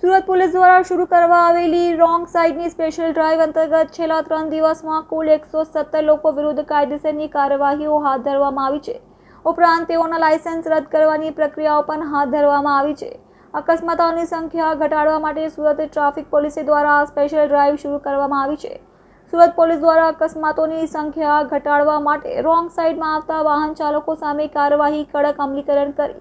Surat police દ્વારા શરૂ કરવામાં આવેલી રોંગ સાઇડની સ્પેશિયલ ડ્રાઇવ અંતર્ગત છેલ્લા 3 દિવસમાં કુલ 117 લોકો વિરુદ્ધ કાયદેસરની કાર્યવાહીઓ હાથ ધરવામાં આવી છે. ઉપરાંત તેઓના લાયસન્સ રદ કરવાની પ્રક્રિયાઓ પણ હાથ ધરવામાં આવી છે. અકસ્માતોની સંખ્યા ઘટાડવા માટે સુરત ટ્રાફિક પોલીસ દ્વારા સ્પેશિયલ ડ્રાઇવ શરૂ કરવામાં આવી છે. સુરત પોલીસ દ્વારા અકસ્માતોની સંખ્યા ઘટાડવા માટે રોંગ સાઇડમાં આવતા વાહન ચાલકો સામે કાર્યવાહી કડક અમલીકરણ કરી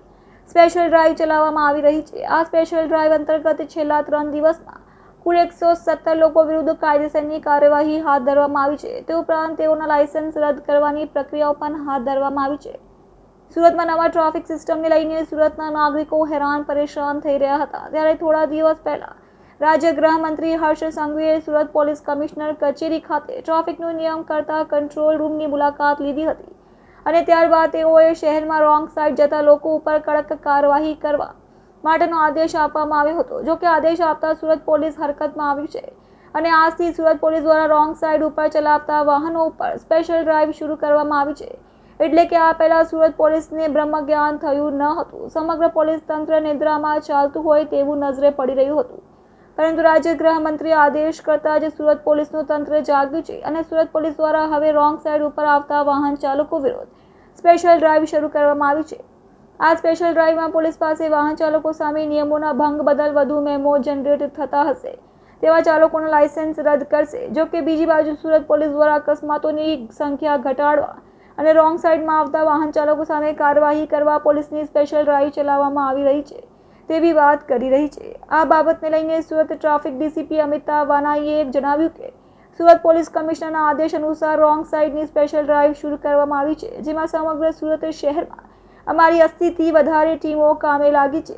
સ્પેશિયલ ડ્રાઇવ ચલાવવામાં આવી રહી છે. આ સ્પેશિયલ ડ્રાઇવ અંતર્ગત છેલ્લા 3 દિવસમાં કુલ 117 લોકો વિરુદ્ધ કાયદેસરની કાર્યવાહી હાથ ધરવામાં આવી છે. તે ઉપરાંત તેઓના લાયસન્સ રદ કરવાની પ્રક્રિયાઓ પણ હાથ ધરવામાં આવી છે. સુરતમાં નવા ટ્રાફિક સિસ્ટમને લઈને સુરતના નાગરિકો હેરાન પરેશાન થઈ રહ્યા હતા. ત્યારે થોડા દિવસ પહેલા રાજ્ય ગૃહમંત્રી હર્ષ સંઘવીએ સુરત પોલીસ કમિશનર કચેરી ખાતે ટ્રાફિકનો નિયમ કરતા કંટ્રોલ રૂમની મુલાકાત લીધી હતી અને ત્યારબાદ તેઓએ શહેરમાં રોંગ સાઇડ જતા લોકો ઉપર કડક કાર્યવાહી કરવા માટેનો આદેશ આપવામાં આવ્યો હતો. જો કે આદેશ આપતા સુરત પોલીસ હરકતમાં આવ્યું છે અને આજથી સુરત પોલીસ દ્વારા રોંગ સાઇડ ઉપર ચલાવતા વાહનો ઉપર સ્પેશિયલ ડ્રાઇવ શરૂ કરવામાં આવી છે. એટલે કે આ પહેલા સુરત પોલીસને બ્રહ્મજ્ઞાન થયું ન હતું. સમગ્ર પોલીસ તંત્ર નિદ્રામાં ચાલતું હોય તેવું નજરે પડી રહ્યું હતું. પરંતુ રાજ્ય ગૃહમંત્રીએ આદેશ કરતા જ સુરત પોલીસનું તંત્ર જાગ્યું છે અને સુરત પોલીસ દ્વારા હવે રોંગ સાઇડ ઉપર આવતા વાહન ચાલકો વિરુદ્ધ સ્પેશિયલ ડ્રાઇવ શરૂ કરવામાં આવી છે. આ સ્પેશિયલ ડ્રાઇવમાં પોલીસ પાસે વાહન ચાલકો સામે નિયમોના ભંગ બદલ વધુ મેમો જનરેટ થતા હશે તેવા ચાલકોના લાયસન્સ રદ કરશે. જો કે બીજી બાજુ સુરત પોલીસ દ્વારા અકસ્માતોની સંખ્યા ઘટાડવા અને રોંગ સાઇડમાં આવતા વાહન ચાલકો સામે કાર્યવાહી કરવા પોલીસની સ્પેશિયલ ડ્રાઇવ ચલાવવામાં આવી રહી છે તેવી વાત કરી રહી છે. આ બાબતને લઈને સુરત ટ્રાફિક ડીસીપી અમિતાભ વાનાઈએ જણાવ્યું કે સુરત પોલીસ કમિશનરના આદેશ અનુસાર રોંગ સાઇડની સ્પેશિયલ ડ્રાઇવ શરૂ કરવામાં આવી છે, જેમાં સમગ્ર સુરત શહેરમાં અમારી 80થી વધારે ટીમો કામે લાગી છે.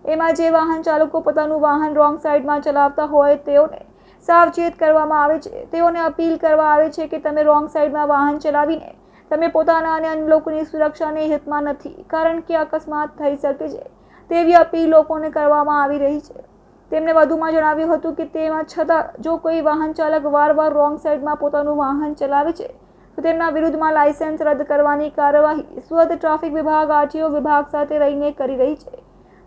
એમાં જે વાહન ચાલકો પોતાનું વાહન રોંગ સાઇડમાં ચલાવતા હોય તેઓને સાવચેત કરવામાં આવે છે. તેઓને અપીલ કરવા આવે છે કે તમે રોંગ સાઇડમાં વાહન ચલાવીને તમે પોતાના અને અન્ય લોકોની સુરક્ષાને હિતમાં નથી, કારણ કે અકસ્માત થઈ શકે છે તેવી અપીલ લોકોને કરવામાં આવી રહી છે. તેમણે વધુમાં જણાવ્યું હતું કે તેમાં છતાં જો કોઈ વાહન ચાલક વારંવાર રોંગ સાઇડમાં પોતાનું વાહન ચલાવે છે તો તેમના વિરુદ્ધમાં લાયસન્સ રદ કરવાની કાર્યવાહી સુરત ટ્રાફિક વિભાગ આરટીઓ વિભાગ સાથે રહીને કરી રહી છે.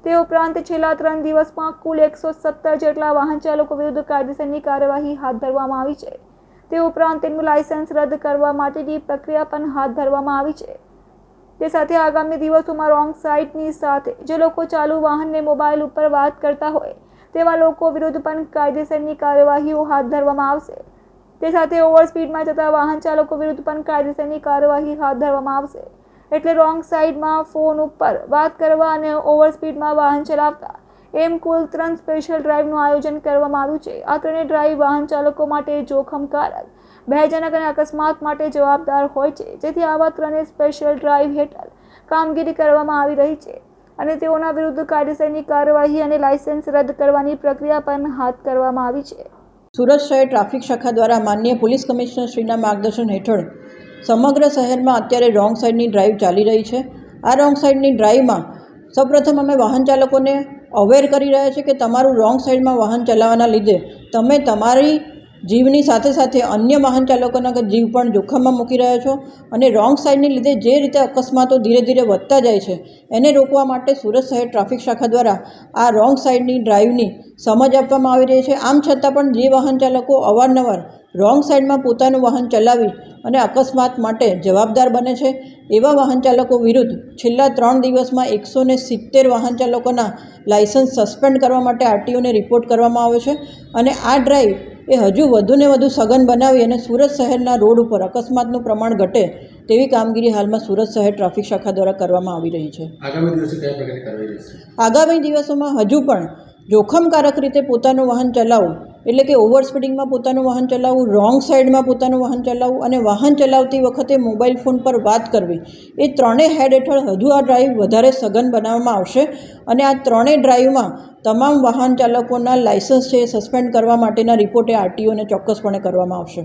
તે ઉપરાંત છેલ્લા 3 દિવસમાં કુલ 117 જેટલા વાહન ચાલકો વિરુદ્ધ કાયદેસરની કાર્યવાહી હાથ ધરવામાં આવી છે. તે ઉપરાંત તેમનું લાયસન્સ રદ કરવા માટેની પ્રક્રિયા પણ હાથ ધરવામાં આવી છે. તે સાથે આગામી દિવસોમાં રોંગ સાઇડની સાથે જે લોકો ચાલુ વાહનને મોબાઈલ ઉપર વાત કરતા હોય તેવા લોકો વિરુદ્ધ પણ કાયદેસરની કાર્યવાહીઓ હાથ ધરવામાં આવશે. તે સાથે ઓવર સ્પીડમાં જતા વાહન ચાલકો વિરુદ્ધ પણ કાયદેસરની કાર્યવાહી હાથ ધરવામાં આવશે. એટલે રોંગ સાઇડમાં ફોન ઉપર વાત કરવા અને ઓવર સ્પીડમાં વાહન ચલાવતા એમ કુલ 3 સ્પેશિયલ ડ્રાઇવનું આયોજન કરવામાં આવ્યું છે. આ ત્રણેય ડ્રાઇવ વાહન ચાલકો માટે જોખમકારક, ભયજનક અને અકસ્માત માટે જવાબદાર હોય છે, જેથી આવા ત્રણેય સ્પેશિયલ ડ્રાઇવ હેઠળ કામગીરી કરવામાં આવી રહી છે અને તેઓના વિરુદ્ધ કાયદેસરની કાર્યવાહી અને લાયસન્સ રદ કરવાની પ્રક્રિયા પણ હાથ કરવામાં આવી છે. સુરત શહેર ટ્રાફિક શાખા દ્વારા માનનીય પોલીસ કમિશનર શ્રીના માર્ગદર્શન હેઠળ સમગ્ર શહેરમાં અત્યારે રોંગ સાઇડની ડ્રાઇવ ચાલી રહી છે. આ રોંગ સાઇડની ડ્રાઇવમાં સૌપ્રથમ અમે વાહન ચાલકોને અવેર કરી રહ્યા છીએ કે તમારું રોંગ સાઇડમાં વાહન ચલાવવાના લીધે તમે તમારી જીવની સાથે સાથે અન્ય વાહન ચાલકોના જીવ પણ જોખમમાં મૂકી રહ્યા છો અને રોંગ સાઇડને લીધે જે રીતે અકસ્માતો ધીરે ધીરે વધતા જાય છે એને રોકવા માટે સુરત શહેર ટ્રાફિક શાખા દ્વારા આ રોંગ સાઇડની ડ્રાઇવની સમજ આપવામાં આવી રહી છે. આમ છતાં પણ જે વાહન ચાલકો અવારનવાર રોંગ સાઇડમાં પોતાનું વાહન ચલાવી અને અકસ્માત માટે જવાબદાર બને છે એવા વાહન ચાલકો વિરુદ્ધ છેલ્લા 3 દિવસમાં 170 વાહન ચાલકોના લાયસન્સ સસ્પેન્ડ કરવા માટે આરટીઓને રિપોર્ટ કરવામાં આવ્યો છે અને આ ડ્રાઇવ એ હજુ વધુને વધુ સઘન બનાવી અને સુરત શહેરના રોડ ઉપર અકસ્માતનું પ્રમાણ ઘટે તેવી કામગીરી હાલમાં સુરત શહેર ટ્રાફિક શાખા દ્વારા કરવામાં આવી રહી છે. આગામી દિવસોમાં હજુ પણ જોખમકારક રીતે પોતાનું વાહન ચલાવવું, એટલે કે ઓવર સ્પીડિંગમાં પોતાનું વાહન ચલાવવું, રોંગ સાઇડમાં પોતાનું વાહન ચલાવવું અને વાહન ચલાવતી વખતે મોબાઈલ ફોન પર વાત કરવી, એ ત્રણેય હેડ હેઠળ હજુ આ ડ્રાઇવ વધારે સઘન બનાવવામાં આવશે અને આ ત્રણેય ડ્રાઇવમાં તમામ વાહન ચાલકોના લાયસન્સ છે સસ્પેન્ડ કરવા માટેના રિપોર્ટે આરટીઓને ચોક્કસપણે કરવામાં આવશે.